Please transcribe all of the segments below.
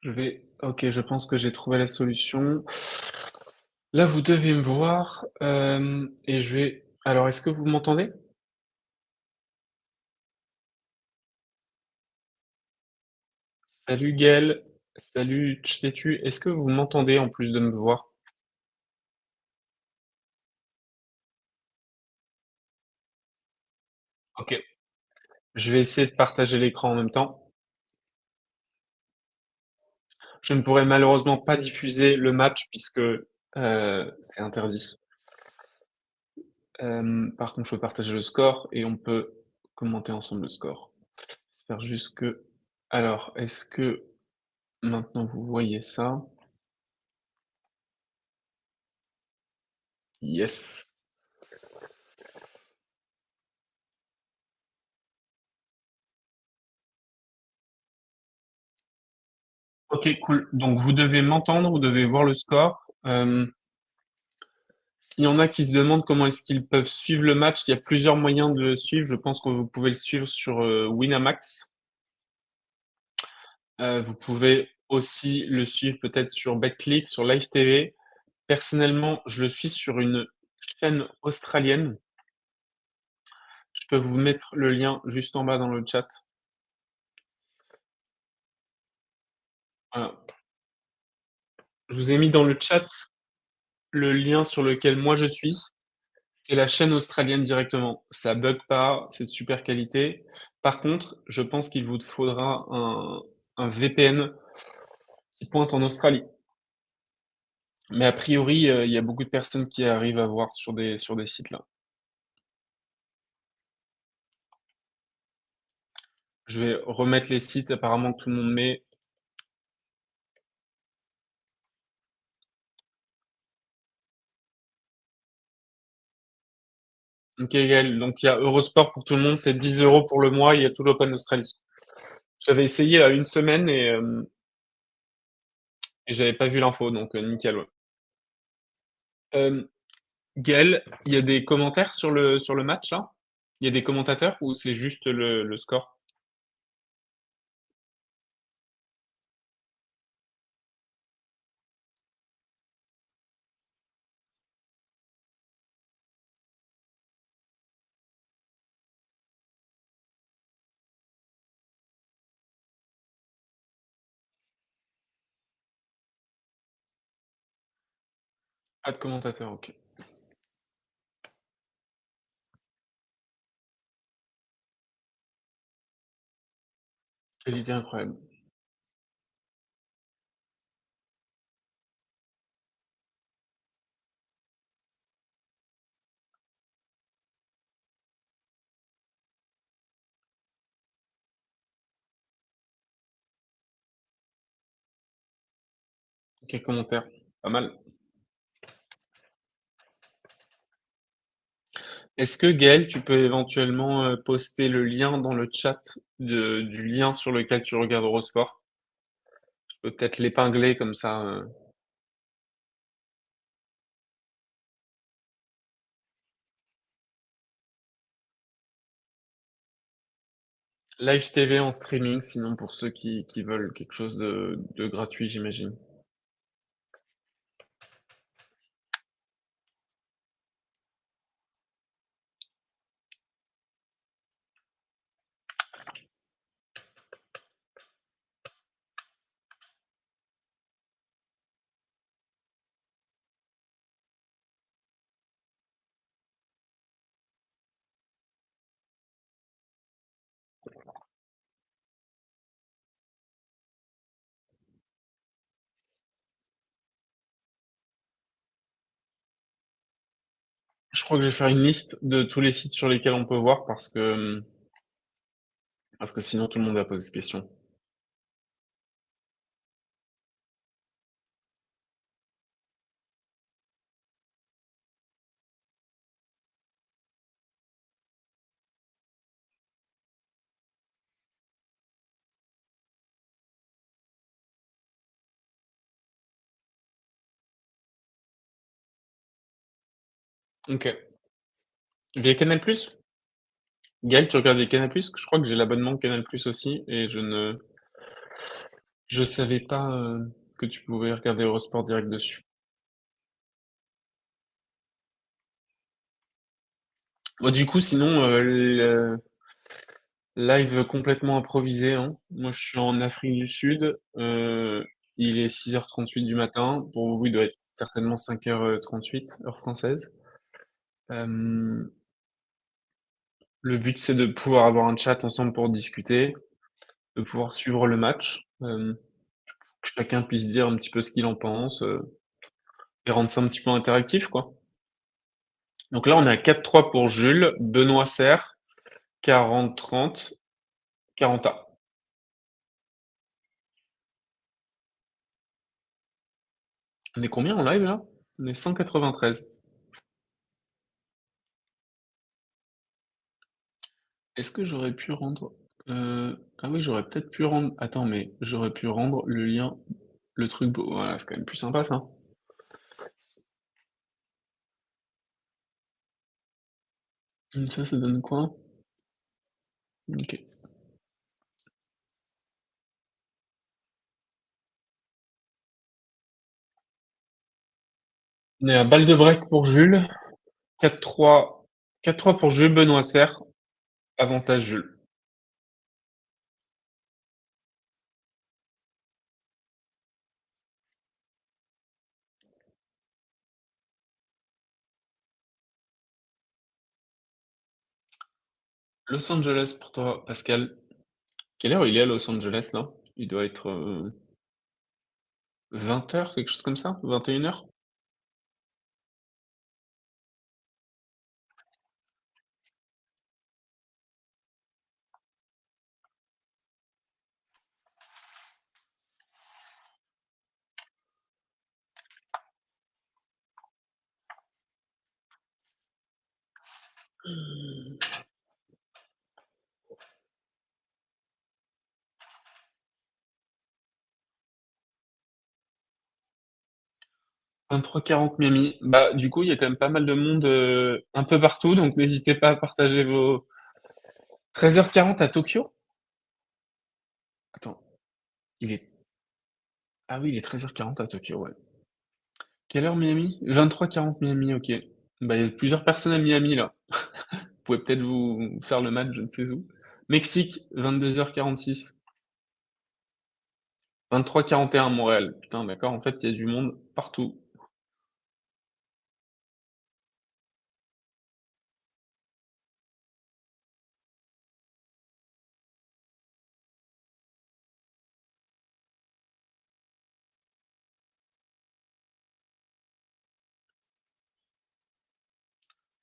OK, je pense que j'ai trouvé la solution. Là, vous devez me voir, et je vais alors est-ce que vous m'entendez? Salut Gaël, salut Tchétu, est-ce que vous m'entendez en plus de me voir? OK, je vais essayer de partager l'écran en même temps. Je ne pourrai malheureusement pas diffuser le match puisque, c'est interdit. Par contre, je peux partager le score et on peut commenter ensemble le score. J'espère juste que alors, est-ce que maintenant vous voyez ça? Yes. OK, cool. Donc vous devez m'entendre, vous devez voir le score. S'il y en a qui se demandent comment est-ce qu'ils peuvent suivre le match, il y a plusieurs moyens de le suivre. Je pense que vous pouvez le suivre sur, Winamax. Vous pouvez aussi le suivre peut-être sur Betclic, sur Live TV. Personnellement, je le suis sur une chaîne australienne. Je peux vous mettre le lien juste en bas dans le chat. Voilà. Je vous ai mis dans le chat le lien sur lequel moi je suis. C'est la chaîne australienne directement. Ça bug pas, c'est de super qualité. Par contre, je pense qu'il vous faudra un VPN qui pointe en Australie. Mais a priori, il y a beaucoup de personnes qui arrivent à voir sur des sites là. Je vais remettre les sites apparemment que tout le monde met. OK, Gaël, donc il y a Eurosport pour tout le monde, c'est 10 € pour le mois, il y a tout l'Open d'Australie. J'avais essayé il y a une semaine et j'avais pas vu l'info, donc nickel, ouais. Gaël, il y a des commentaires sur le match là? Il y a des commentateurs ou c'est juste le score? Pas de commentateurs, OK. Quelle incroyable. OK, commentaires, pas mal. Est-ce que Gaël, tu peux éventuellement poster le lien dans le chat du lien sur lequel tu regardes Eurosport? Je peux peut-être l'épingler comme ça. Live TV en streaming, sinon pour ceux qui veulent quelque chose de gratuit, j'imagine. Je crois que je vais faire une liste de tous les sites sur lesquels on peut voir parce que sinon tout le monde va poser cette question. OK. Via Canal+? Gaël, tu regardes via Canal+? Je crois que j'ai l'abonnement Canal+ aussi et je ne Je savais pas, que tu pouvais regarder Eurosport Direct dessus. Bah, du coup, sinon, le live complètement improvisé, hein. Moi, je suis en Afrique du Sud. Il est 6h38 du matin. Pour vous, il doit être certainement 5h38, heure française. Euh, le but, c'est de pouvoir avoir un chat ensemble pour discuter, de pouvoir suivre le match, que chacun puisse dire un petit peu ce qu'il en pense, et rendre ça un petit peu interactif, quoi. Donc là, on est à 4-3 pour Jules, Benoît Serre, 40-30, 40A. On est combien en live là? On est 193. Est-ce que j'aurais pu rendre... Ah oui, j'aurais peut-être pu rendre... Attends, mais j'aurais pu rendre le lien, le truc beau. Voilà, c'est quand même plus sympa ça. Ça donne quoi? Ok. On est à balle de break pour Jules. 4-3. 4-3 pour Jules, Benoît Serre. Avantage Jules. Los Angeles pour toi, Pascal. Quelle heure il est à Los Angeles là? Il doit être 20h, quelque chose comme ça? 21h? Mmh. 23-40 Miami. Bah, du coup, il y a quand même pas mal de monde un peu partout, donc n'hésitez pas à partager vos 13h40 à Tokyo. Attends, il est... Ah oui, il est 13h40 à Tokyo, ouais. Quelle heure Miami? 23-40 Miami, ok. Bah, il y a plusieurs personnes à Miami, là. Vous pouvez peut-être vous faire le match, je ne sais où. Mexique, 22h46. 23-41 Montréal. Putain, d'accord, en fait, il y a du monde partout.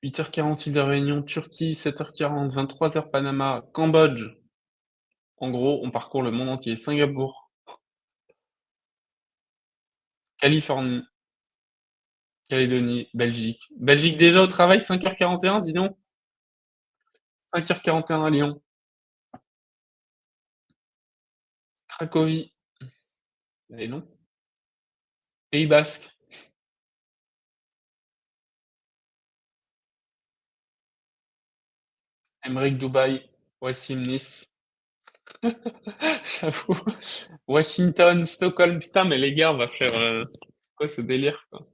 8h40 île de Réunion, Turquie, 7h40, 23h Panama, Cambodge. En gros, on parcourt le monde entier. Singapour, Californie, Calédonie, Belgique. Belgique déjà au travail, 5h41, dis donc. 5h41 à Lyon. Cracovie, allez non. Pays Basque, Emmerich, Dubaï, Wassim, Nice. J'avoue. Washington, Stockholm, putain, mais les gars, on va faire quoi ce délire, quoi.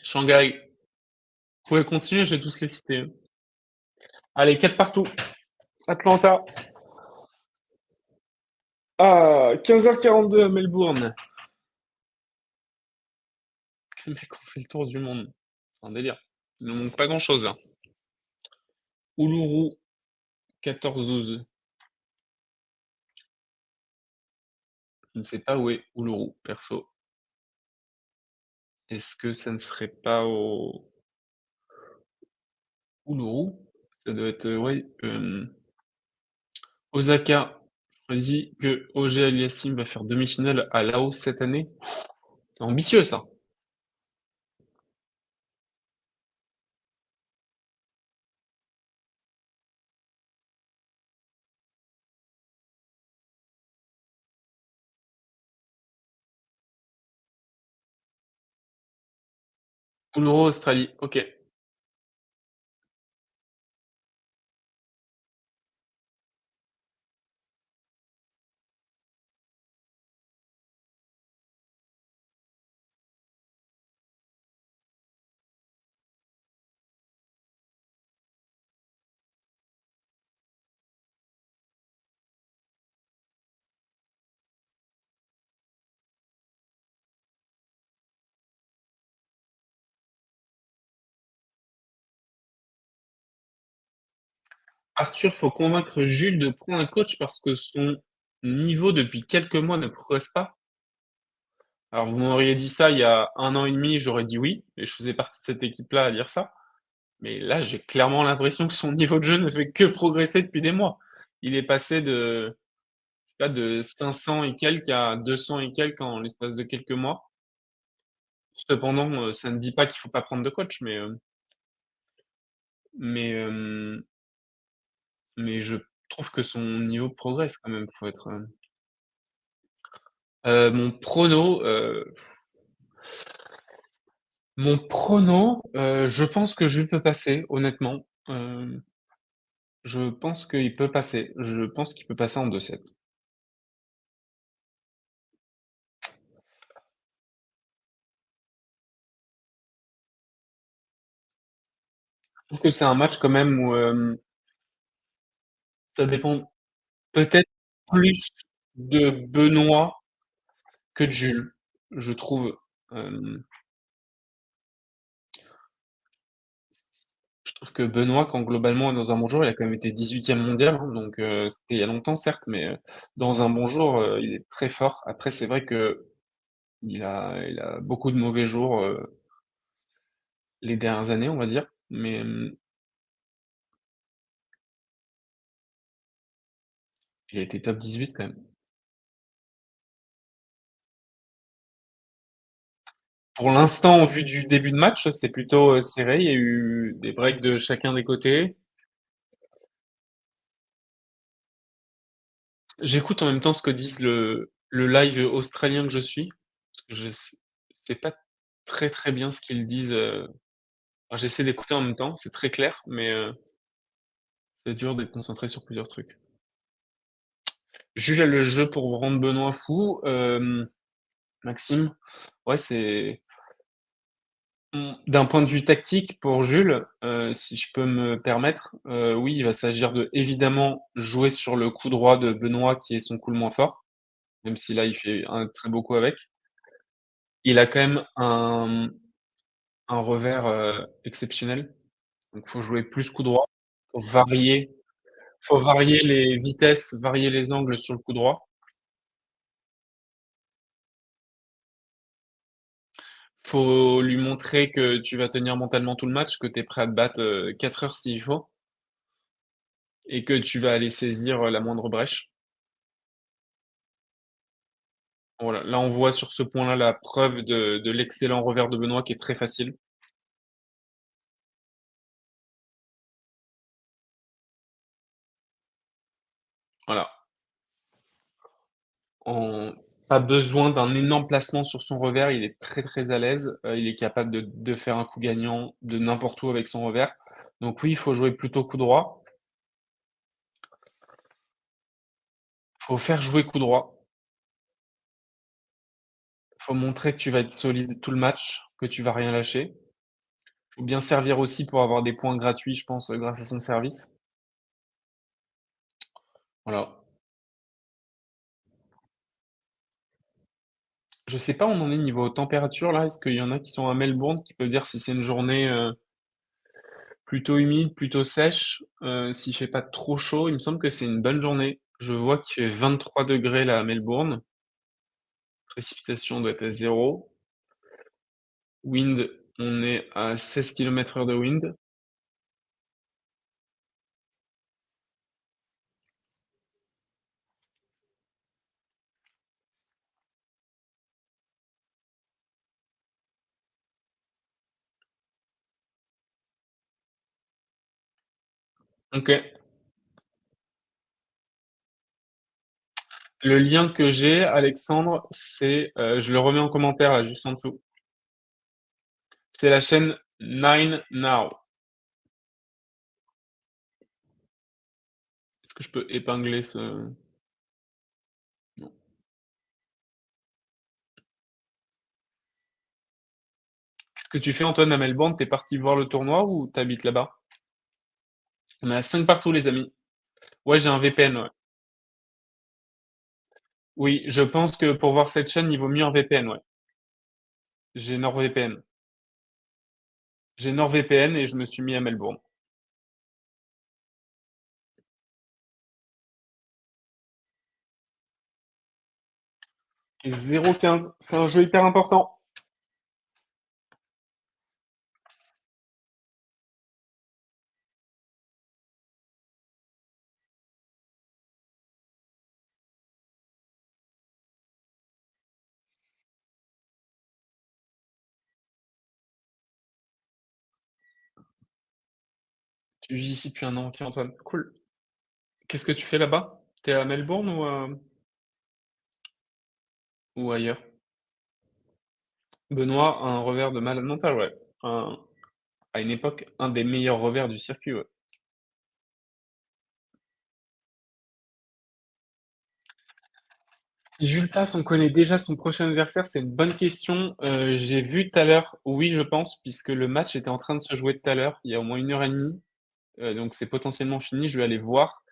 Shanghai. Vous pouvez continuer, je vais tous les citer. Allez, 4 partout. Atlanta. Ah, 15h42 à Melbourne. Les mecs ont fait le tour du monde. C'est un délire. Il ne manque pas grand-chose là. Uluru, 14-12. Je ne sais pas où est Uluru, perso. Est-ce que ça ne serait pas au Uluru? Ça doit être, ouais, Osaka. On dit que OG Aliassime va faire demi-finale à Laos cette année. C'est ambitieux ça. Uluru, Australie. Ok. Arthur, faut convaincre Jules de prendre un coach parce que son niveau depuis quelques mois ne progresse pas. Alors vous m'auriez dit ça il y a 1 an et demi, j'aurais dit oui, et je faisais partie de cette équipe-là à dire ça. Mais là, j'ai clairement l'impression que son niveau de jeu ne fait que progresser depuis des mois. Il est passé de, je sais pas, de 500 et quelques à 200 et quelques en l'espace de quelques mois. Cependant, ça ne dit pas qu'il faut pas prendre de coach, mais, mais je trouve que son niveau progresse quand même. Faut être. Mon prono, je pense que Jules peut passer, honnêtement. Je pense qu'il peut passer. Je pense qu'il peut passer en 2-7. Je trouve que c'est un match quand même où ça dépend peut-être plus de Benoît que de Jules, je trouve. Euh, je trouve que Benoît, quand globalement est dans un bon jour, il a quand même été 18e mondial, hein, donc c'était il y a longtemps certes, mais dans un bon jour, il est très fort. Après, c'est vrai que il a beaucoup de mauvais jours les dernières années, on va dire, mais il a été top 18 quand même. Pour l'instant, au vu du début de match, c'est plutôt serré. Il y a eu des breaks de chacun des côtés. J'écoute en même temps ce que disent le live australien que je suis. Je sais pas très très bien ce qu'ils disent. Alors, j'essaie d'écouter en même temps, c'est très clair, mais c'est dur d'être concentré sur plusieurs trucs. Jules a le jeu pour rendre Benoît fou. Maxime, ouais, c'est d'un point de vue tactique pour Jules, si je peux me permettre, oui, il va s'agir de évidemment jouer sur le coup droit de Benoît qui est son coup le moins fort, même si là il fait un très beau coup avec. Il a quand même un revers exceptionnel, donc faut jouer plus coup droit, faut varier, faut varier les vitesses, varier les angles sur le coup droit. Faut lui montrer que tu vas tenir mentalement tout le match, que tu es prêt à te battre 4 heures s'il faut, et que tu vas aller saisir la moindre brèche. Voilà, là on voit sur ce point-là la preuve de l'excellent revers de Benoît qui est très facile. Voilà. En... Pas besoin d'un énorme placement sur son revers, il est très très à l'aise, il est capable de faire un coup gagnant de n'importe où avec son revers. Donc oui, il faut jouer plutôt coup droit, faut faire jouer coup droit, faut montrer que tu vas être solide tout le match, que tu vas rien lâcher. Faut bien servir aussi pour avoir des points gratuits, je pense, grâce à son service. Voilà. Je sais pas où on en est niveau température là. Est-ce qu'il y en a qui sont à Melbourne qui peuvent dire si c'est une journée plutôt humide, plutôt sèche, s'il fait pas trop chaud? Il me semble que c'est une bonne journée. Je vois qu'il fait 23 degrés là à Melbourne. Précipitation doit être à 0. Wind, on est à 16 km/h de wind. Ok. Le lien que j'ai, Alexandre, c'est, je le remets en commentaire là, juste en dessous. C'est la chaîne Nine Now. Est-ce que je peux épingler ce... Non. Qu'est-ce que tu fais, Antoine, à Melbourne? T'es parti voir le tournoi ou t'habites là-bas? On est à 5 partout, les amis. Ouais, j'ai un VPN, ouais. Oui, je pense que pour voir cette chaîne, il vaut mieux un VPN, ouais. J'ai NordVPN. J'ai NordVPN et je me suis mis à Melbourne. Et 0,15, c'est un jeu hyper important. Tu vis ici depuis un an, ok Antoine, cool. Qu'est-ce que tu fais là-bas? T'es à Melbourne ou ailleurs? Benoît a un revers de malade mental, ouais. À une époque, un des meilleurs revers du circuit, ouais. Si Jules passe, on connaît déjà son prochain adversaire, c'est une bonne question. J'ai vu tout à l'heure, oui, je pense, puisque le match était en train de se jouer tout à l'heure, il y a au moins 1 heure et demie, donc c'est potentiellement fini, je vais aller voir.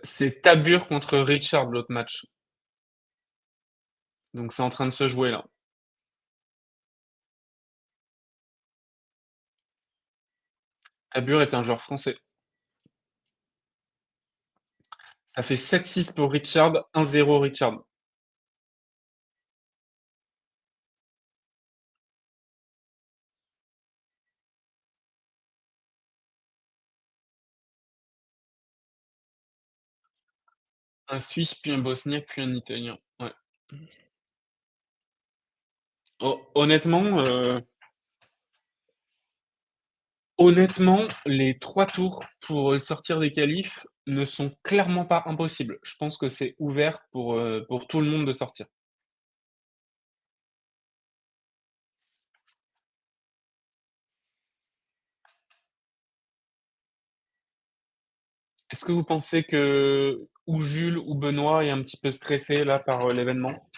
C'est Tabur contre Richard, l'autre match. Donc c'est en train de se jouer là. Tabur est un joueur français. Ça fait 7-6 pour Richard, 1-0 Richard. Un Suisse, puis un Bosniaque, puis un Italien. Ouais. Honnêtement, honnêtement, les 3 tours pour sortir des qualifs ne sont clairement pas impossibles. Je pense que c'est ouvert pour tout le monde de sortir. Est-ce que vous pensez que ou Jules ou Benoît est un petit peu stressé là par l'événement?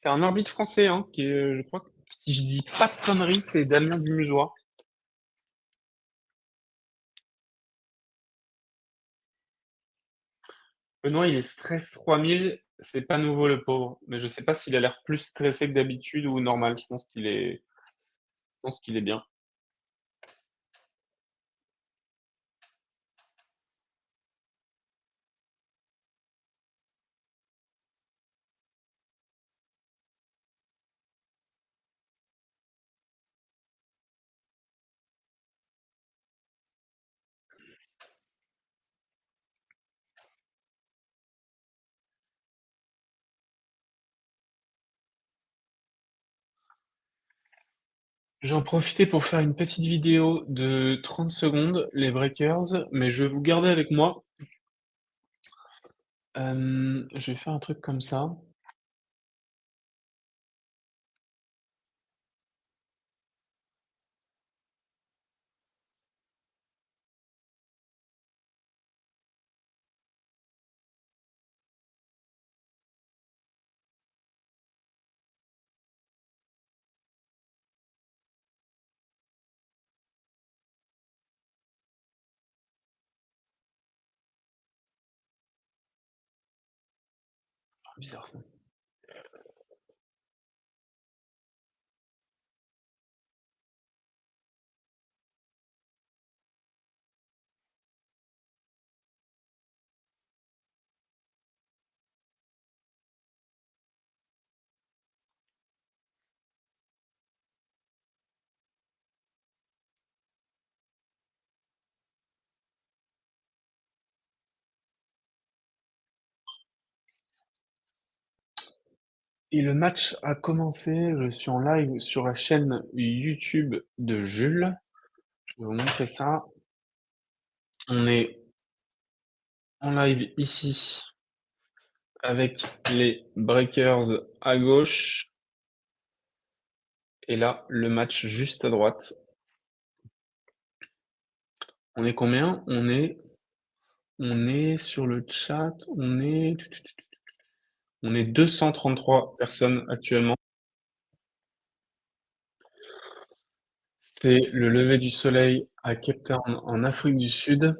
C'est un arbitre français, hein, qui est, je crois, si je dis pas de conneries, c'est Damien Dumusois. Benoît, il est stress 3000, c'est pas nouveau le pauvre, mais je sais pas s'il a l'air plus stressé que d'habitude ou normal. Je pense qu'il est bien. J'en profitais pour faire une petite vidéo de 30 secondes, les breakers, mais je vais vous garder avec moi. Je vais faire un truc comme ça. Ah, bizarre ça. Et le match a commencé, je suis en live sur la chaîne YouTube de Jules. Je vais vous montrer ça. On est en live ici avec les breakers à gauche et là le match juste à droite. On est combien? On est sur le chat, on est 233 personnes actuellement. C'est le lever du soleil à Cape Town en Afrique du Sud.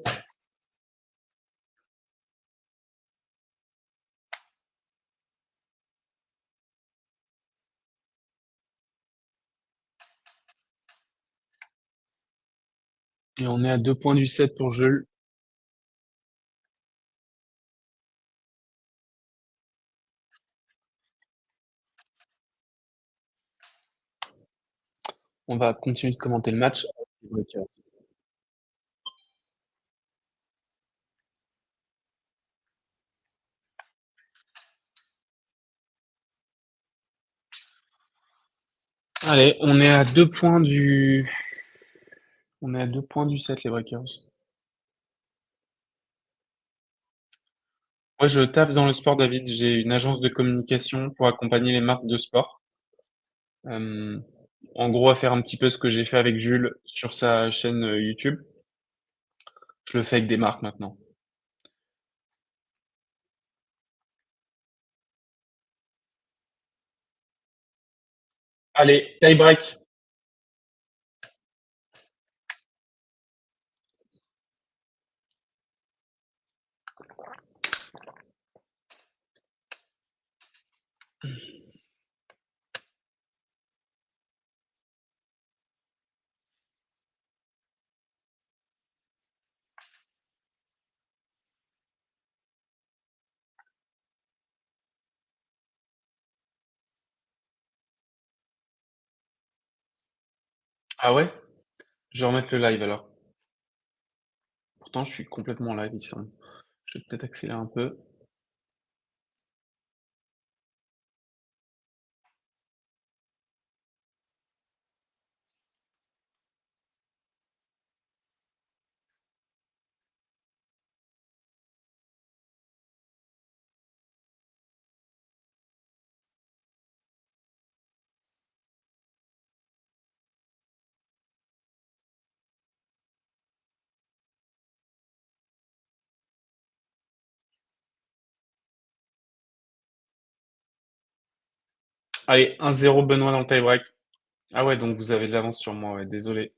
Et on est à 2 points du 7 pour Jules. On va continuer de commenter le match avec les breakers. Allez, on est à 2 points du 7 les breakers. Moi, je taffe dans le sport, David. J'ai une agence de communication pour accompagner les marques de sport. Euh, En gros, à faire un petit peu ce que j'ai fait avec Jules sur sa chaîne YouTube. Je le fais avec des marques maintenant. Allez, tie break. Ah ouais? Je vais remettre le live alors. Pourtant, je suis complètement live ici. Je vais peut-être accélérer un peu. Allez, 1-0 Benoît dans le tie break. Ah ouais, donc vous avez de l'avance sur moi, ouais, désolé.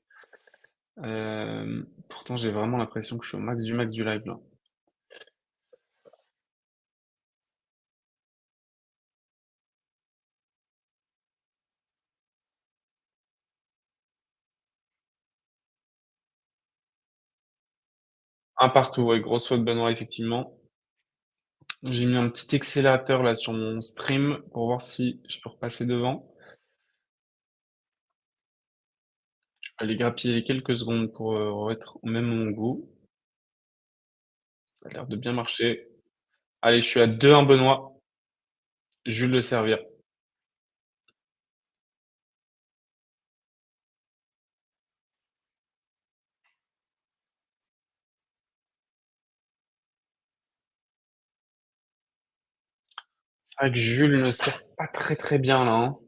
Pourtant, j'ai vraiment l'impression que je suis au max du live là. Un partout, ouais, grosse faute Benoît, effectivement. J'ai mis un petit accélérateur là sur mon stream pour voir si je peux repasser devant. Je vais aller grappiller les quelques secondes pour être au même mon goût. Ça a l'air de bien marcher. Allez, je suis à 2-1 Benoît. Jules le servir. C'est vrai que Jules ne sert pas très bien là, hein.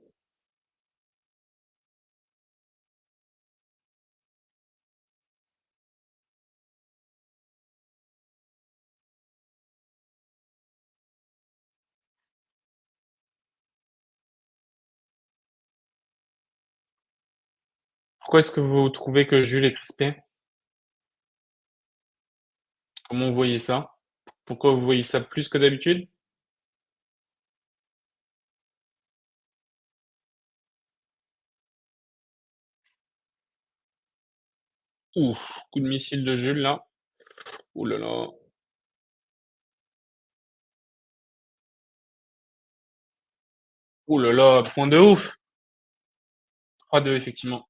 Pourquoi est-ce que vous trouvez que Jules est crispé? Comment vous voyez ça? Pourquoi vous voyez ça plus que d'habitude? Ouf, coup de missile de Jules là. Ouh là là. Ouh là là, point de ouf. 3-2 effectivement.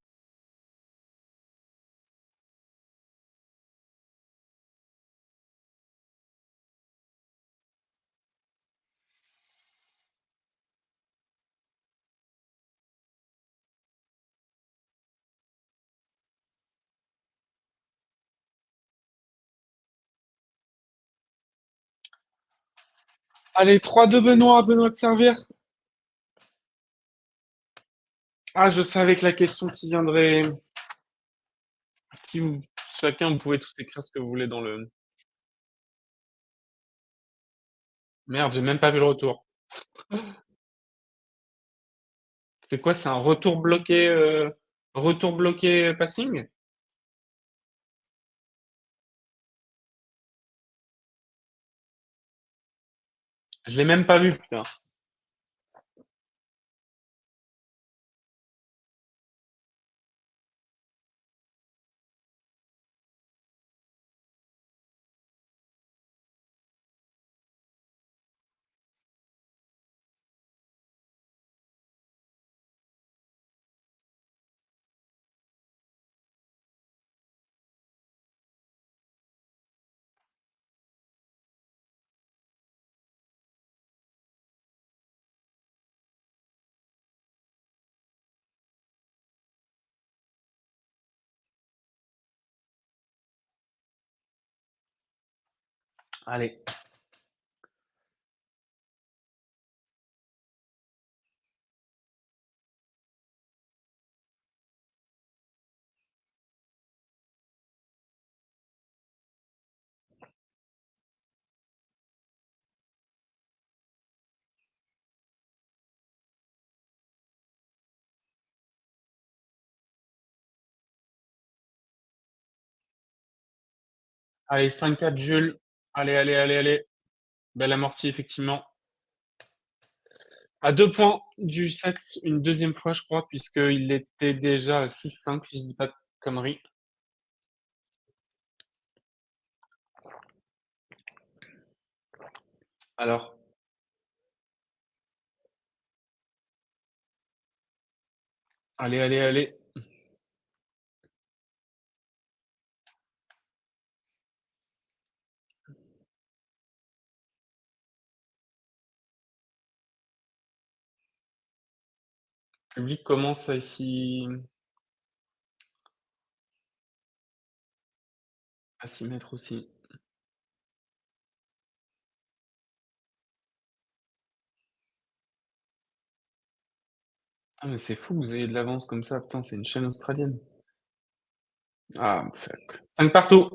Allez, 3-2 Benoît, Benoît de servir. Ah, je savais que la question qui viendrait. Si vous, chacun, vous pouvez tous écrire ce que vous voulez dans le. Merde, j'ai même pas vu le retour. C'est quoi, c'est un retour bloqué passing? Je l'ai même pas vu, putain. Allez, allez, 5-4 Jules. Allez, allez, allez, allez. Belle amortie, effectivement. À 2 points du set, une deuxième fois, je crois, puisqu'il était déjà à 6-5, si je dis pas de conneries. Alors, allez, allez, allez. Le public commence à s'y mettre aussi. Ah, mais c'est fou, vous avez de l'avance comme ça, putain, c'est une chaîne australienne. Ah, fuck. 5 partout.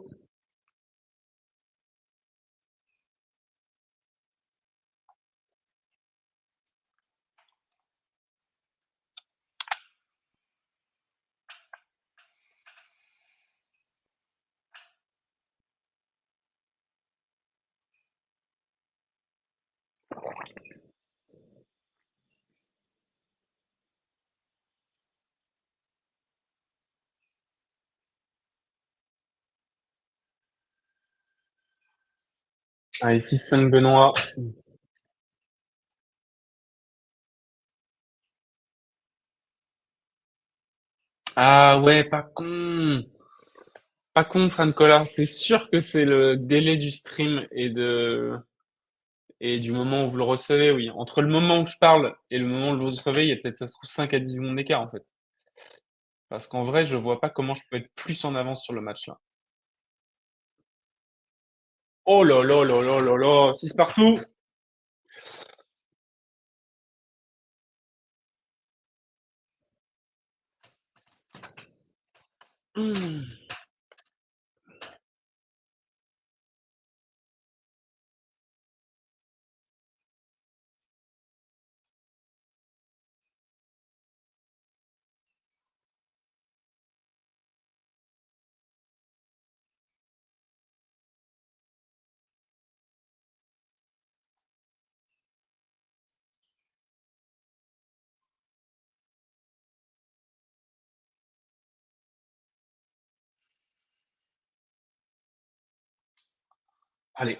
Allez, 6-5 Benoît. Ah ouais, pas con. Pas con, Fran Collard. C'est sûr que c'est le délai du stream et du moment où vous le recevez, oui. Entre le moment où je parle et le moment où vous le recevez, il y a peut-être, ça se trouve, 5 à 10 secondes d'écart, en fait. Parce qu'en vrai, je vois pas comment je peux être plus en avance sur le match, là. Oh là là là là là là, 6 partout. Hmm. Allez,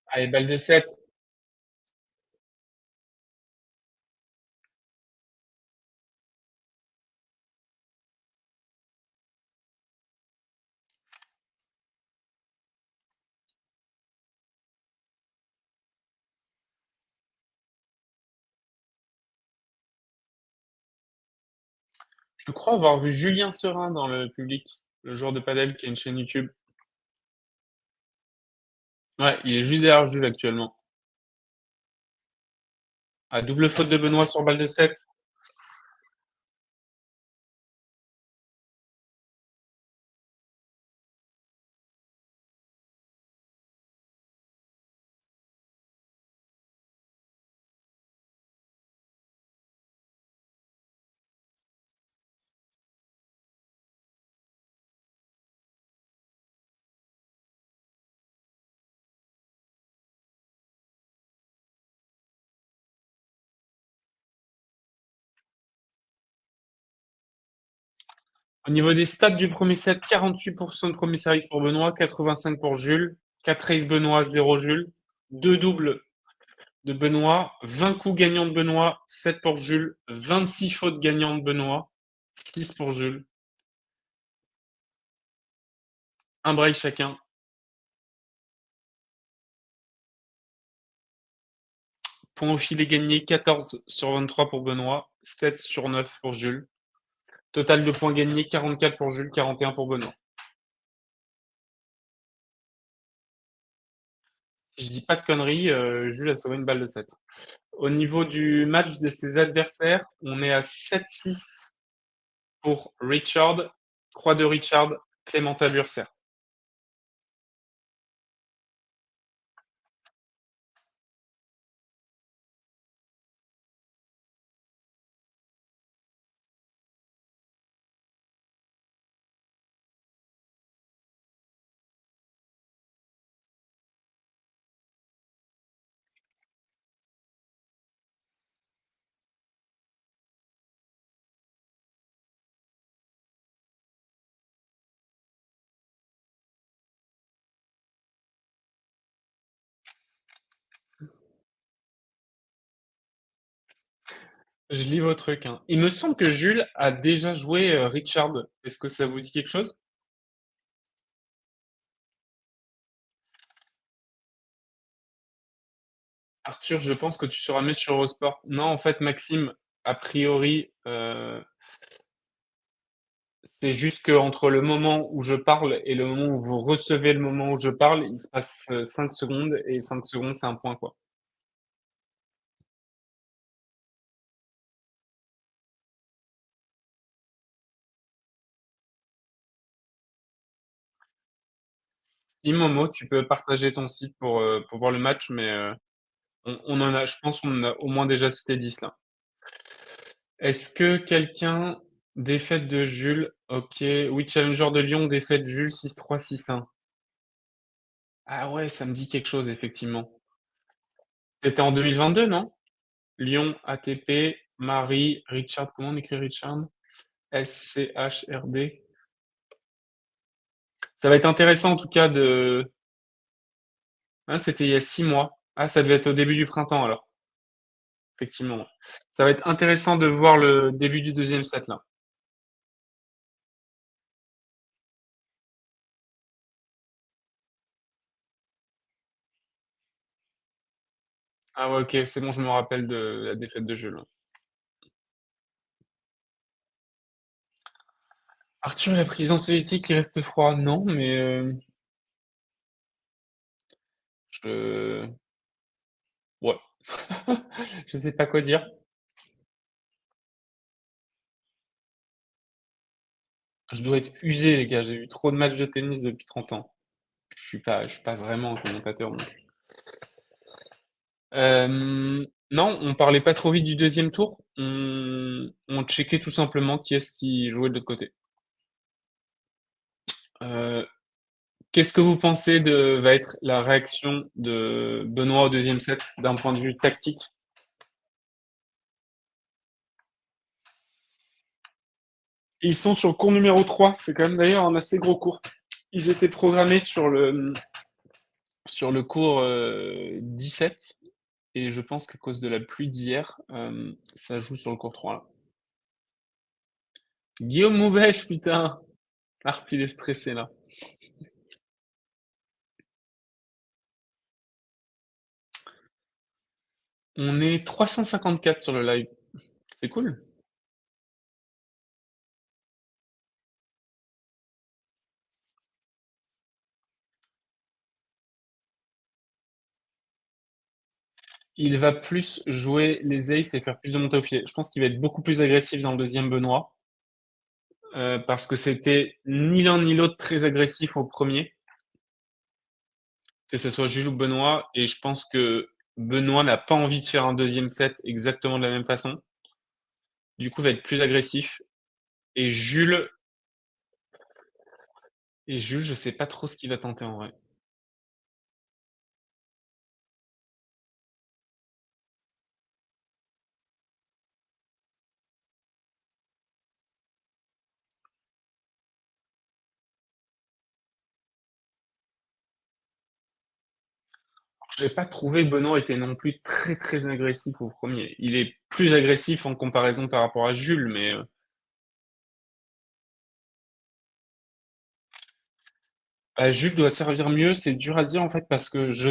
allez, balle de 7. Je crois avoir vu Julien Serin dans le public, le joueur de padel qui a une chaîne YouTube. Ouais, il est juste derrière Jules actuellement. Ah, double faute de Benoît sur balle de 7. Au niveau des stats du premier set, 48% de premier service pour Benoît, 85 pour Jules, 4 aces Benoît, 0 Jules, 2 doubles de Benoît, 20 coups gagnants de Benoît, 7 pour Jules, 26 fautes gagnantes de Benoît, 6 pour Jules, un break chacun. Point au filet gagné, 14 sur 23 pour Benoît, 7 sur 9 pour Jules. Total de points gagnés, 44 pour Jules, 41 pour Benoît. Si je dis pas de conneries, Jules a sauvé une balle de 7. Au niveau du match de ses adversaires, on est à 7-6 pour Richard, 3 de Richard, Clémenta Burser. Je lis vos trucs. Hein. Il me semble que Jules a déjà joué Richard. Est-ce que ça vous dit quelque chose? Arthur, je pense que tu seras mieux sur Eurosport. Non, en fait, Maxime, a priori, c'est juste que entre le moment où je parle et le moment où vous recevez le moment où je parle, il se passe 5 secondes et 5 secondes, c'est un point, quoi. Si Momo, tu peux partager ton site pour voir le match, mais on en a, je pense qu'on en a au moins déjà cité 10 là. Est-ce que quelqu'un, défaite de Jules, ok, oui, Challenger de Lyon, défaite Jules 6-3, 6-1. Ah ouais, ça me dit quelque chose, effectivement. C'était en 2022, non? Lyon, ATP, Marie, Richard, comment on écrit Richard? SCHRD. Ça va être intéressant en tout cas de. Ah, c'était il y a 6 mois. Ah, ça devait être au début du printemps alors, effectivement. Ça va être intéressant de voir le début du deuxième set là. Ah ouais, ok, c'est bon, je me rappelle de la défaite de Jules. Arthur, la prison soviétique, il reste froid. Non, mais je. Ouais. Je sais pas quoi dire. Je dois être usé, les gars. J'ai vu trop de matchs de tennis depuis 30 ans. Je suis pas vraiment un commentateur. Non, on parlait pas trop vite du deuxième tour. On checkait tout simplement qui est-ce qui jouait de l'autre côté. Euh, Qu'est-ce que vous pensez de va être la réaction de Benoît au deuxième set d'un point de vue tactique? Ils sont sur le cours numéro 3. C'est quand même d'ailleurs un assez gros cours. Ils étaient programmés sur le cours 17 et je pense qu'à cause de la pluie d'hier, ça joue sur le cours 3 là. Guillaume Moubèche, putain! Art, il est stressé là. On est 354 sur le live. C'est cool. Il va plus jouer les aces et faire plus de montées au filet. Je pense qu'il va être beaucoup plus agressif dans le deuxième Benoît, parce que c'était ni l'un ni l'autre très agressif au premier, que ce soit Jules ou Benoît, et je pense que Benoît n'a pas envie de faire un deuxième set exactement de la même façon. Du coup, va être plus agressif. Et Jules, et Jules, je sais pas trop ce qu'il va tenter en vrai. J'ai pas trouvé que Benoît était non plus très très agressif au premier. Il est plus agressif en comparaison par rapport à Jules, mais Jules doit servir mieux. C'est dur à dire en fait parce que je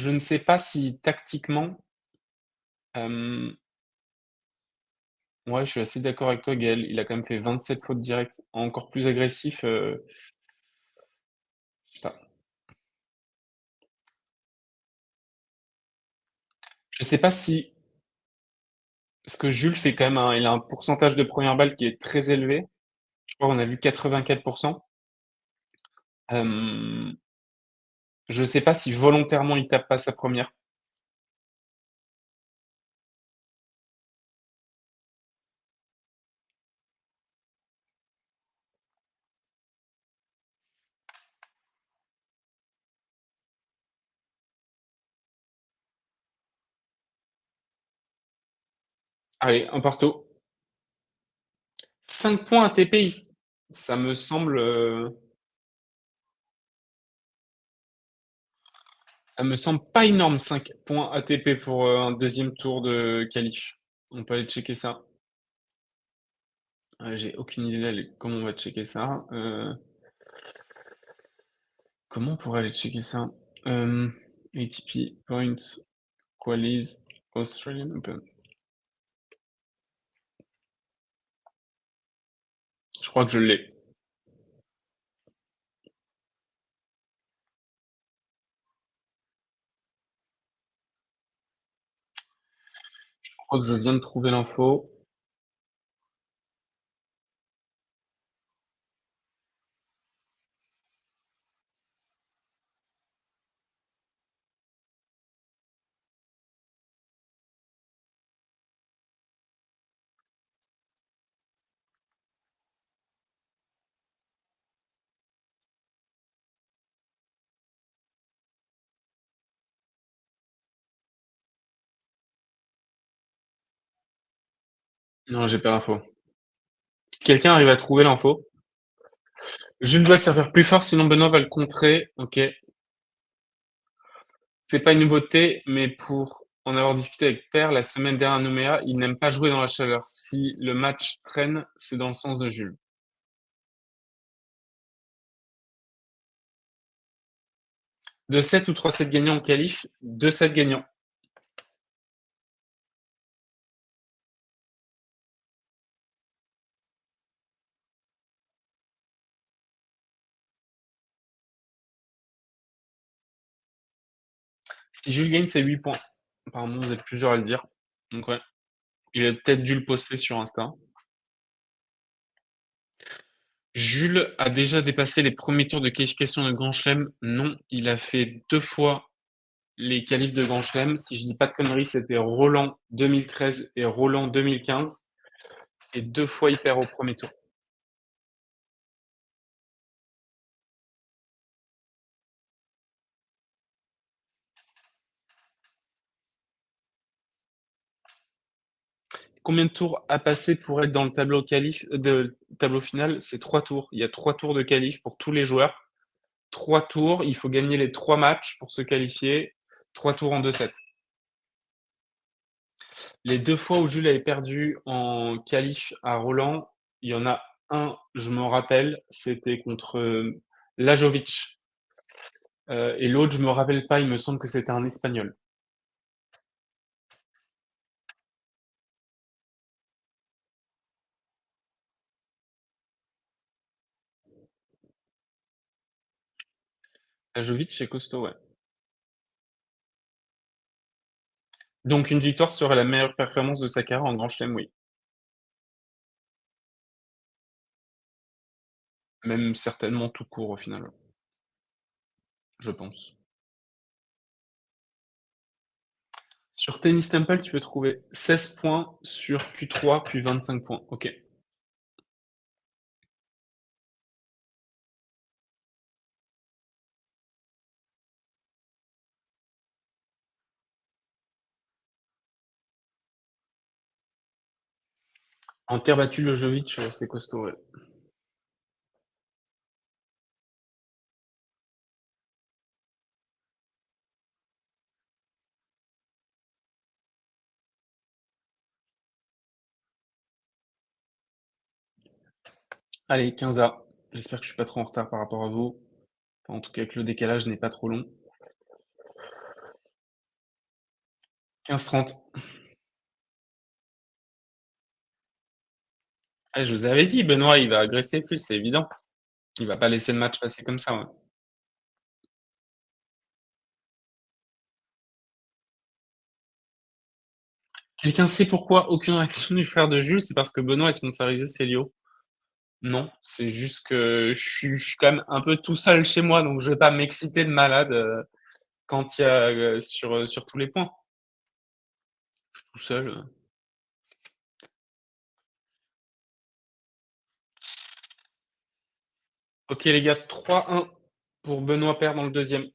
ne sais pas si tactiquement, euh, ouais, je suis assez d'accord avec toi, Gaël. Il a quand même fait 27 fautes directes, encore plus agressif. Je sais pas. Je sais pas si ce que Jules fait quand même, il a un pourcentage de première balle qui est très élevé. Je crois qu'on a vu 84%. Euh, je sais pas si volontairement il tape pas sa première. Allez, un partout. 5 points ATP, ça me semble, ça me semble pas énorme, 5 points ATP pour un deuxième tour de qualif. On peut aller checker ça. J'ai aucune idée comment on va checker ça. Comment on pourrait aller checker ça? ATP Points Qualis Australian Open. Je crois que je l'ai. Je crois que je viens de trouver l'info. Non, j'ai pas l'info. Si quelqu'un arrive à trouver l'info, Jules doit servir plus fort, sinon Benoît va le contrer. Ok. C'est pas une nouveauté, mais pour en avoir discuté avec Père la semaine dernière à Nouméa, il n'aime pas jouer dans la chaleur. Si le match traîne, c'est dans le sens de Jules. Deux 7 ou 3 7 gagnants en qualif, 2 7 gagnants. Si Jules gagne, c'est 8 points. Apparemment, vous êtes plusieurs à le dire. Donc ouais, il a peut-être dû le poster sur Insta. Jules a déjà dépassé les premiers tours de qualification de Grand Chelem. Non, il a fait 2 fois les qualifs de Grand Chelem. Si je dis pas de conneries, c'était Roland 2013 et Roland 2015. Et 2 fois il perd au premier tour. Combien de tours à passer pour être dans le tableau qualif, tableau final? C'est 3 tours. Il y a 3 tours de qualif pour tous les joueurs. 3 tours, il faut gagner les 3 matchs pour se qualifier. 3 tours en 2 sets. Les 2 fois où Jules avait perdu en qualif à Roland, il y en a un, je me rappelle, c'était contre Lajovic. Et l'autre, je me rappelle pas, il me semble que c'était un Espagnol. Lajovic, c'est costaud, ouais. Donc une victoire serait la meilleure performance de sa carrière en Grand Chelem, oui. Même certainement tout court au final, je pense. Sur Tennis Temple, tu peux trouver 16 points sur Q3, puis 25 points. OK. En terre battue, Djokovic, c'est costaud, ouais. Allez, 15 A. J'espère que je suis pas trop en retard par rapport à vous. Enfin, en tout cas, que le décalage n'est pas trop long. 15-30. Ah, je vous avais dit, Benoît, il va agresser plus, c'est évident. Il va pas laisser le match passer comme ça, ouais. Quelqu'un sait pourquoi aucune réaction du frère de Jules? C'est parce que Benoît est sponsorisé Célio. Non, c'est juste que je suis quand même un peu tout seul chez moi, donc je vais pas m'exciter de malade quand il y a sur tous les points. Je suis tout seul. Ok les gars, 3-1 pour Benoît Paire dans le deuxième.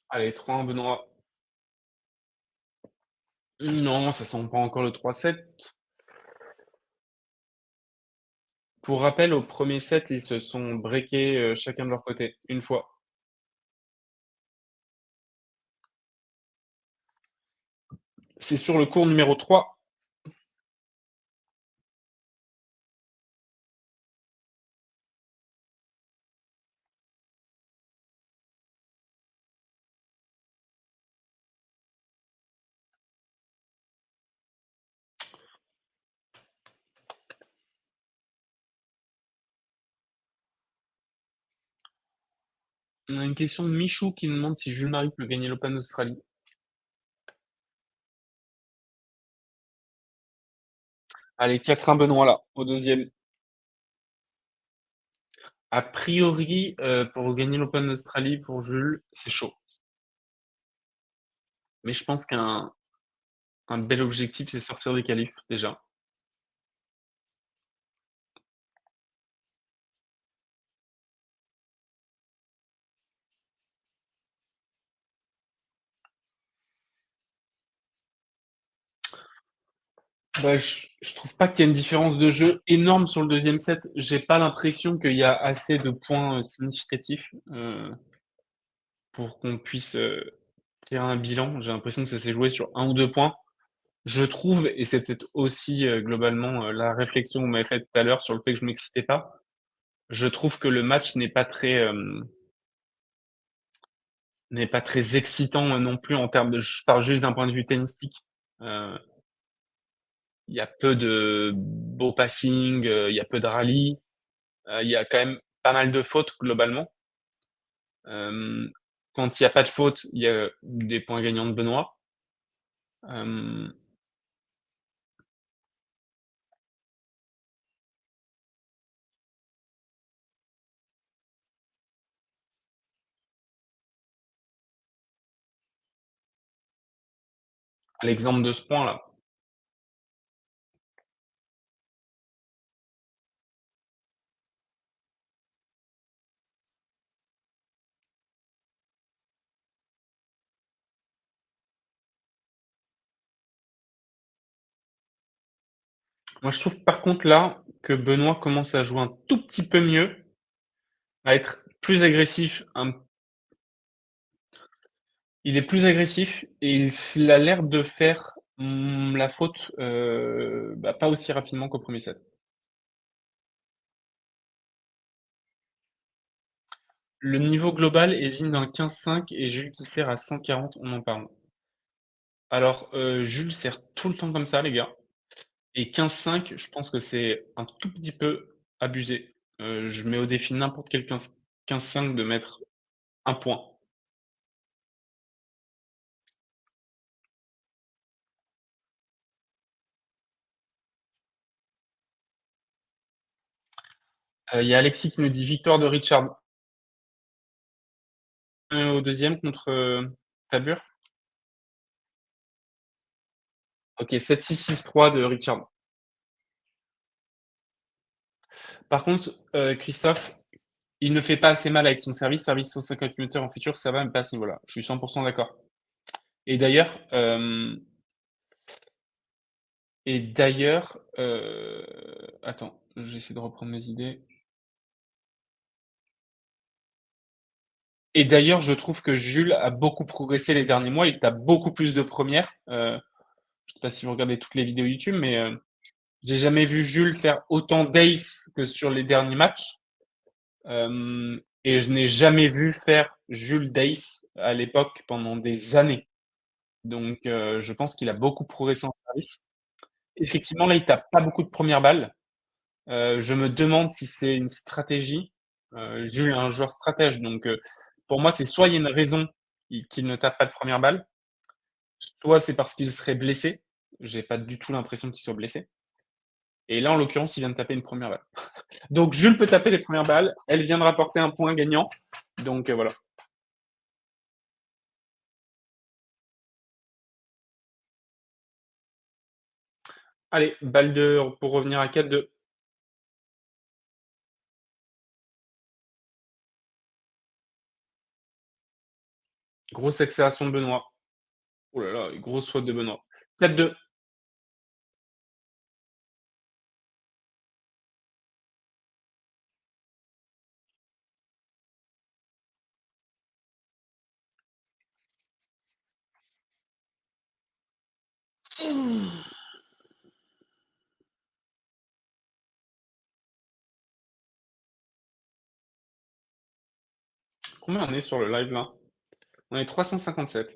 Allez, 3-1 Benoît. Non, ça sent pas encore le 3-7. Pour rappel, au premier set, ils se sont breakés chacun de leur côté, une fois. C'est sur le cours numéro 3. On a une question de Michou qui nous demande si Jules Marie peut gagner l'Open d'Australie. Allez, 4-1 Benoît là, au deuxième. A priori, pour gagner l'Open d'Australie, pour Jules, c'est chaud. Mais je pense qu'un bel objectif, c'est sortir des qualifs, déjà. Bah, je trouve pas qu'il y a une différence de jeu énorme sur le deuxième set. J'ai pas l'impression qu'il y a assez de points significatifs pour qu'on puisse tirer un bilan. J'ai l'impression que ça s'est joué sur un ou deux points. Je trouve, et c'est peut-être aussi globalement la réflexion que vous m'avez faite tout à l'heure sur le fait que je m'excitais pas, je trouve que le match n'est pas très excitant non plus en termes de. Je parle juste d'un point de vue tennistique. Euh, Il y a peu de beau passing, il y a peu de rallye, il y a quand même pas mal de fautes globalement. Euh, Quand il n'y a pas de fautes, il y a des points gagnants de Benoît. Euh, à l'exemple de ce point-là. Moi, je trouve par contre là que Benoît commence à jouer un tout petit peu mieux, à être plus agressif, il est plus agressif et il a l'air de faire, la faute, bah, pas aussi rapidement qu'au premier set. Le niveau global est digne d'un 15-5 et Jules qui sert à 140, on en parle. Alors, Jules sert tout le temps comme ça, les gars. Et 15-5, je pense que c'est un tout petit peu abusé. Je mets au défi n'importe quel 15-5 de mettre un point. Il y a Alexis qui nous dit victoire de Richard au deuxième contre Tabur. Ok, 7-6-6-3 de Richard. Par contre, Christophe, il ne fait pas assez mal avec son service 150 minutes en futur, ça va, mais pas à ce niveau-là. Je suis 100% d'accord. Et d'ailleurs, attends, j'essaie de reprendre mes idées. Et d'ailleurs, je trouve que Jules a beaucoup progressé les derniers mois. Il tape beaucoup plus de premières. Je sais pas si vous regardez toutes les vidéos YouTube, mais j'ai jamais vu Jules faire autant d'ace que sur les derniers matchs. Et je n'ai jamais vu faire Jules d'ace à l'époque pendant des années. Donc, je pense qu'il a beaucoup progressé en service. Effectivement, là, il tape pas beaucoup de premières balles. Je me demande si c'est une stratégie. Jules est un joueur stratège, donc pour moi, c'est soit il y a une raison qu'il ne tape pas de première balle, soit c'est parce qu'il serait blessé. J'ai pas du tout l'impression qu'il soit blessé. Et là, en l'occurrence, il vient de taper une première balle. Donc Jules peut taper des premières balles. Elle vient de rapporter un point gagnant. Donc voilà. Allez, balle de pour revenir à 4-2. Grosse accélération de Benoît. Oh là là, grosse faute de Benoît. 4-2. Combien on est sur le live là? On est 357.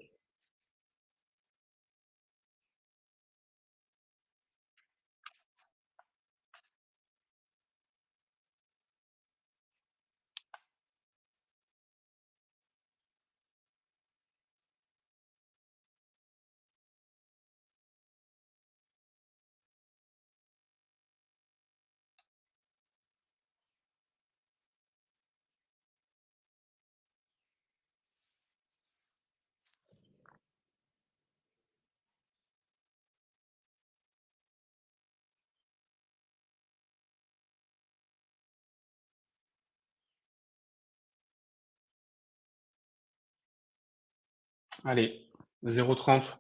Allez, 0,30.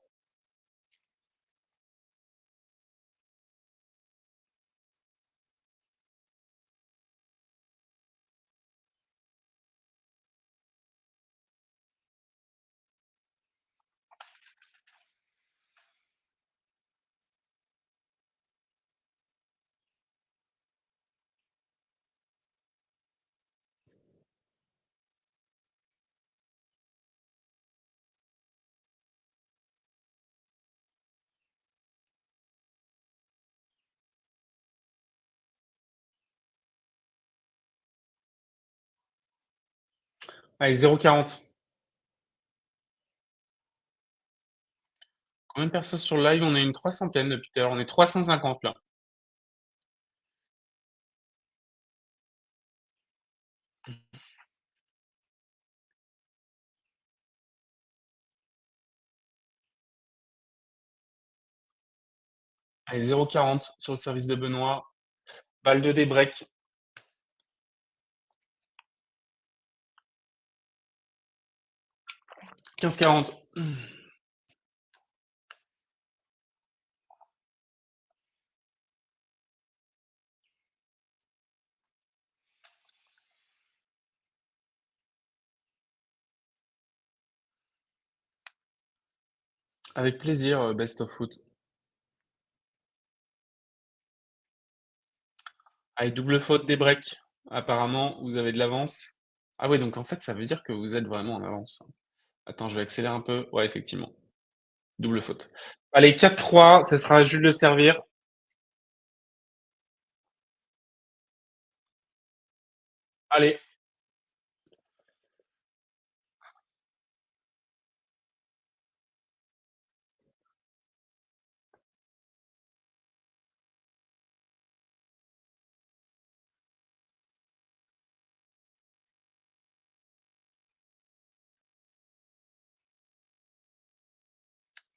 Allez, 0,40. Combien de personnes sur le live? On est une 300 depuis tout à l'heure. On est 350 là. Allez, 0,40 sur le service de Benoît. Balle de débreak. 15,40. Avec plaisir, Best of Foot. Avec double faute des breaks. Apparemment, vous avez de l'avance. Ah ouais, donc en fait, ça veut dire que vous êtes vraiment en avance. Attends, je vais accélérer un peu. Ouais, effectivement, double faute. Allez, 4-3, ça sera à Jules de servir. Allez,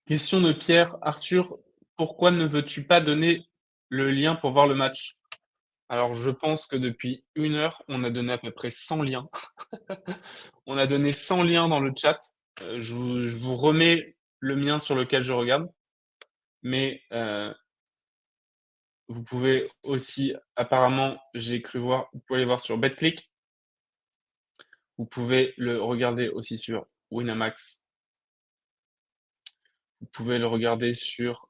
question de Pierre. Arthur, pourquoi ne veux-tu pas donner le lien pour voir le match? Alors, je pense que depuis 1 heure, on a donné à peu près 100 liens. On a donné 100 liens dans le chat. Je vous remets le mien sur lequel je regarde. Mais vous pouvez aussi, apparemment, j'ai cru voir, vous pouvez aller voir sur BetClick. Vous pouvez le regarder aussi sur Winamax. Vous pouvez le regarder sur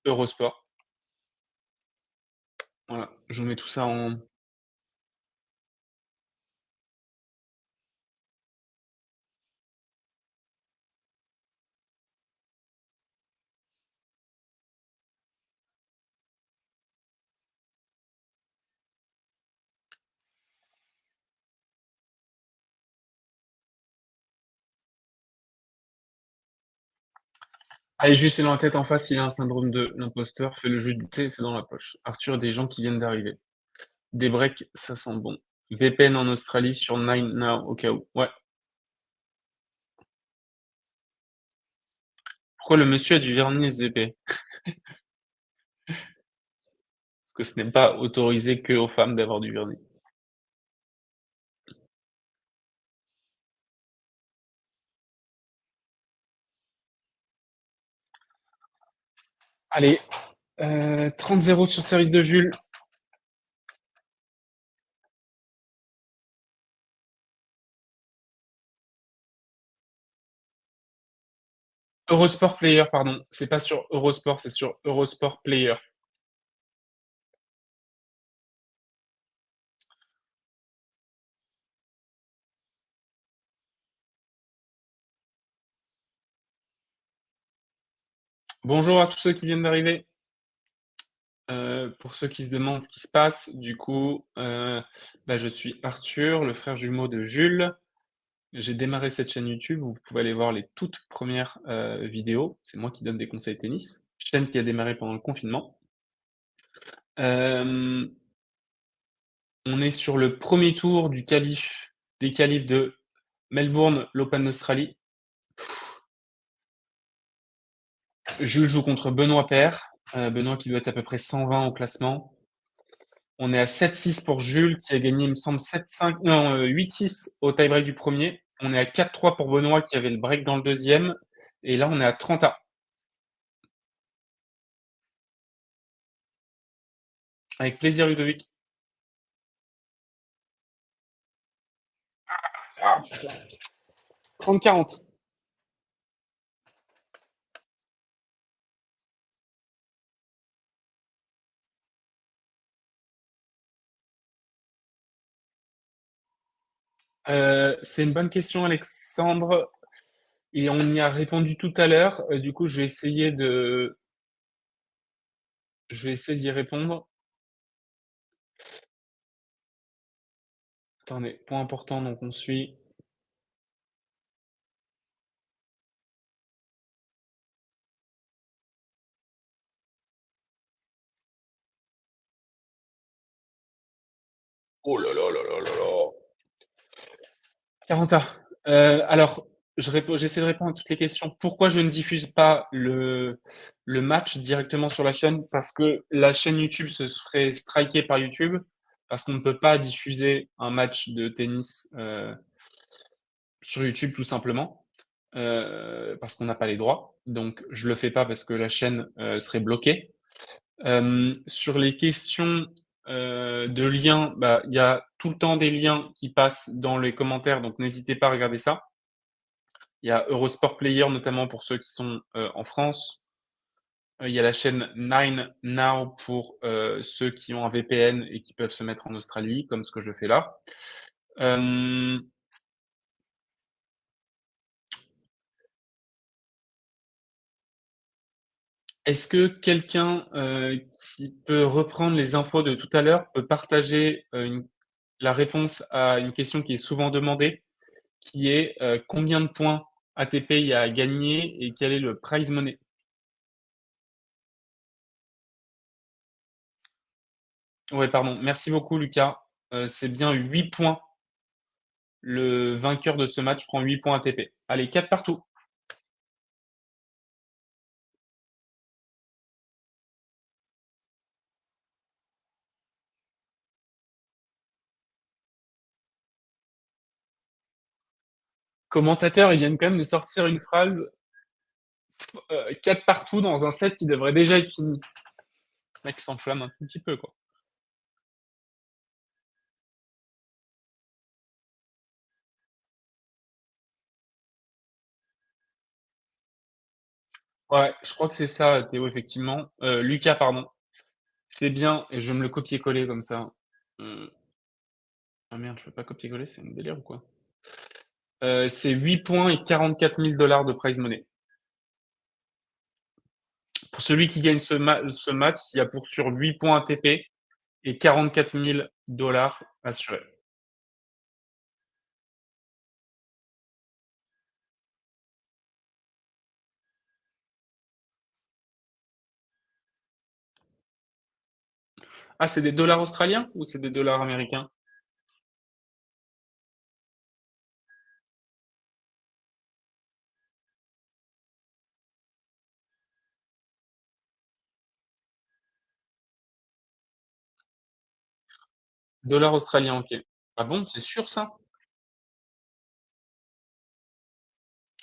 Eurosport. Voilà, je vous mets tout ça en. Allez, juste, c'est dans la tête en face, il a un syndrome de l'imposteur, fais le jeu du thé, c'est dans la poche. Arthur, des gens qui viennent d'arriver. Des breaks, ça sent bon. VPN en Australie sur Nine Now, au cas où. Ouais. Pourquoi le monsieur a du vernis SVP? Parce que ce n'est pas autorisé que aux femmes d'avoir du vernis. Allez, 30-0 sur service de Jules. Eurosport Player, pardon. C'est pas sur Eurosport, c'est sur Eurosport Player. Bonjour à tous ceux qui viennent d'arriver. Pour ceux qui se demandent ce qui se passe, du coup, bah, je suis Arthur, le frère jumeau de Jules. J'ai démarré cette chaîne YouTube où vous pouvez aller voir les toutes premières vidéos. C'est moi qui donne des conseils tennis. Chaîne qui a démarré pendant le confinement. Euh, on est sur le premier tour des qualifs de Melbourne, l'Open d'Australie. Jules joue contre Benoît Paire. Benoît qui doit être à peu près 120 au classement. On est à 7-6 pour Jules qui a gagné, il me semble, 7-5, non, 8-6 au tie-break du premier. On est à 4-3 pour Benoît qui avait le break dans le deuxième. Et là, on est à 30-1. Avec plaisir, Ludovic. Ah, putain. 30-40. C'est une bonne question, Alexandre. Et on y a répondu tout à l'heure. Du coup, je vais essayer d'y répondre. Attendez, point important, donc on suit. Oh là là là là là là. 40. Alors, j'essaie de répondre à toutes les questions. Pourquoi je ne diffuse pas le match directement sur la chaîne? Parce que la chaîne YouTube se ferait striker par YouTube, parce qu'on ne peut pas diffuser un match de tennis sur YouTube tout simplement, parce qu'on n'a pas les droits. Donc, je le fais pas parce que la chaîne serait bloquée. Sur les questions de liens, bah, il y a tout le temps des liens qui passent dans les commentaires, donc n'hésitez pas à regarder ça. Il y a Eurosport Player, notamment pour ceux qui sont en France. Il y a la chaîne Nine Now pour ceux qui ont un VPN et qui peuvent se mettre en Australie, comme ce que je fais là. Euh, Est-ce que quelqu'un qui peut reprendre les infos de tout à l'heure peut partager la réponse à une question qui est souvent demandée, qui est combien de points ATP il y a à gagner et quel est le prize money? Ouais, pardon. Merci beaucoup, Lucas. C'est bien 8 points. Le vainqueur de ce match prend 8 points ATP. Allez, 4 partout. Commentateur, ils viennent quand même de sortir une phrase 4 partout dans un set qui devrait déjà être fini. Le mec s'enflamme un petit peu, quoi. Ouais, je crois que c'est ça, Théo, effectivement. Lucas, pardon. C'est bien, et je vais me le copier-coller comme ça. Euh, Ah merde, je peux pas copier-coller, c'est un délire ou quoi? C'est 8 points et 44 000 $ de prize money. Pour celui qui gagne ce match, il y a pour sur 8 points ATP et 44 000 $ assurés. Ah, c'est des dollars australiens ou c'est des dollars américains? Dollars australiens, ok. Ah bon, c'est sûr ça?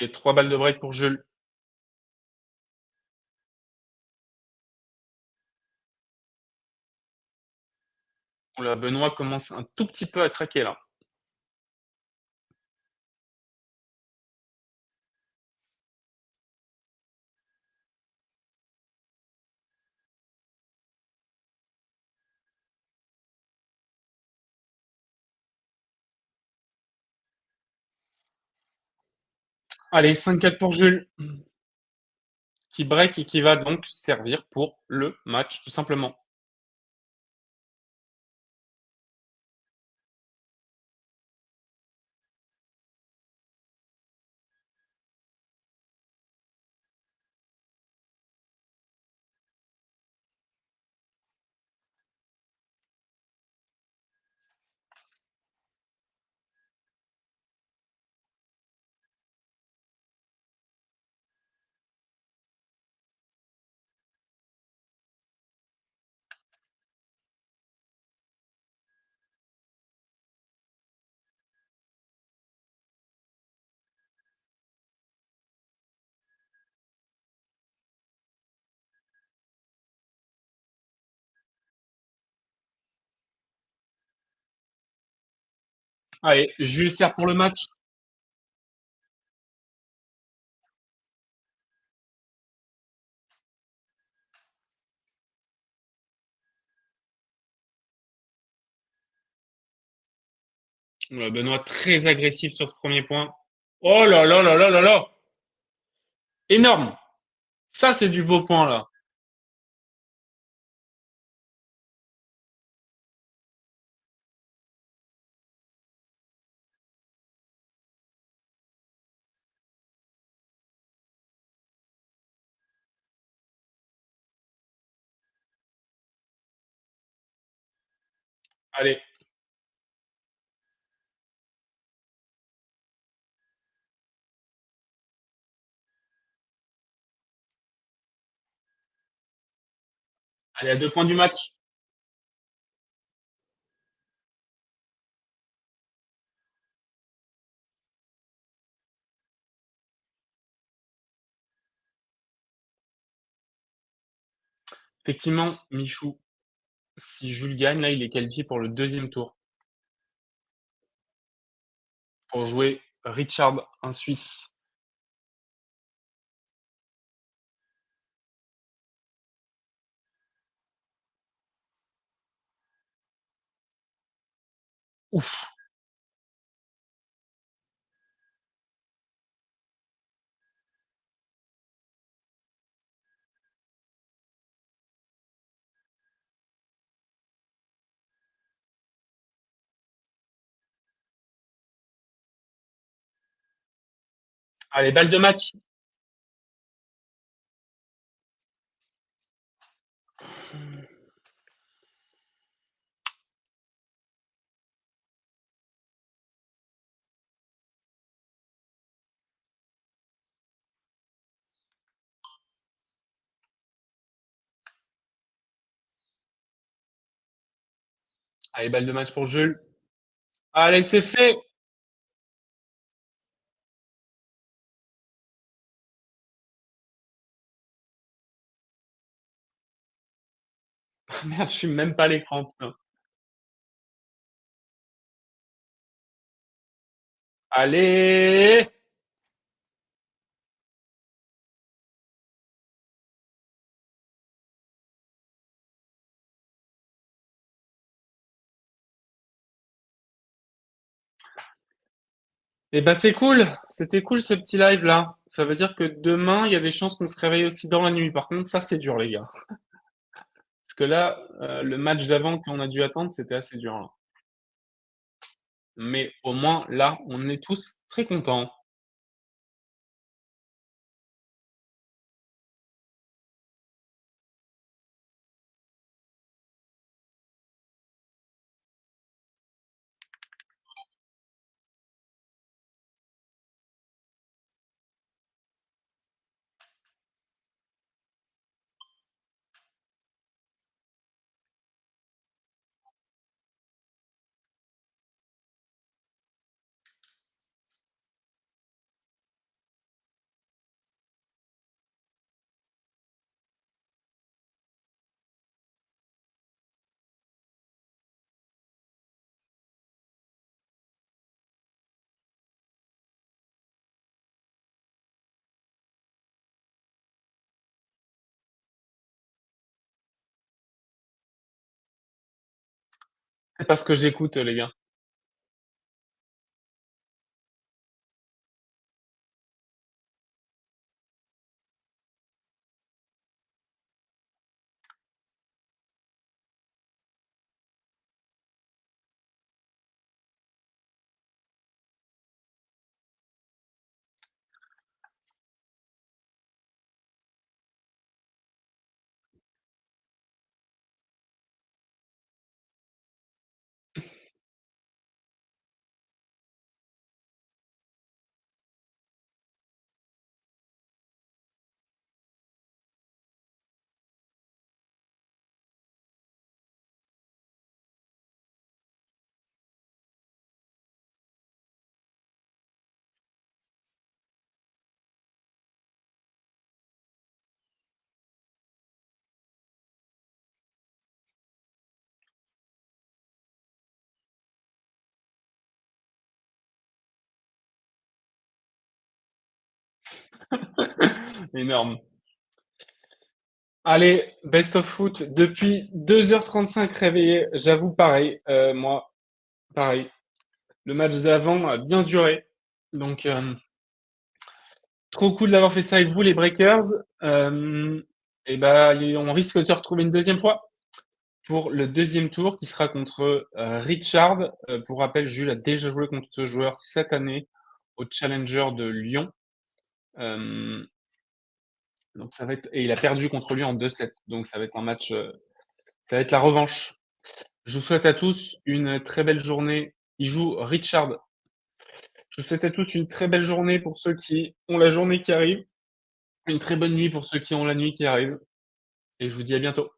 Et 3 balles de break pour Jules. Oula, Benoît commence un tout petit peu à craquer là. Allez, 5-4 pour Jules, qui break et qui va donc servir pour le match, tout simplement. Allez, Jules sert pour le match. Oula, Benoît très agressif sur ce premier point. Oh là là là là là là! Énorme! Ça, c'est du beau point là. Allez, allez à 2 points du match. Effectivement, Michou, si Jules gagne, là, il est qualifié pour le deuxième tour pour jouer Richard, un Suisse. Ouf! Allez, balle de match. Allez, balle de match pour Jules. Allez, c'est fait! Merde, je suis même pas à l'écran, putain. Allez! Eh ben, c'est cool. C'était cool ce petit live là. Ça veut dire que demain, il y a des chances qu'on se réveille aussi dans la nuit. Par contre, ça, c'est dur, les gars. Parce que là, le match d'avant qu'on a dû attendre, c'était assez dur, là. Mais au moins, là, on est tous très contents. C'est pas ce que j'écoute, les gars. Énorme. Allez, best of foot. Depuis 2h35 réveillé, j'avoue, pareil. Moi, pareil. Le match d'avant a bien duré. Donc, trop cool d'avoir fait ça avec vous, les Breakers. Et bah, on risque de se retrouver une deuxième fois pour le deuxième tour qui sera contre Richard. Pour rappel, Jules a déjà joué contre ce joueur cette année au Challenger de Lyon. Euh, donc ça va être et il a perdu contre lui en 2-7. Donc ça va être un match, ça va être la revanche. Je vous souhaite à tous une très belle journée. Il joue Richard. Je vous souhaite à tous une très belle journée pour ceux qui ont la journée qui arrive. Une très bonne nuit pour ceux qui ont la nuit qui arrive. Et je vous dis à bientôt.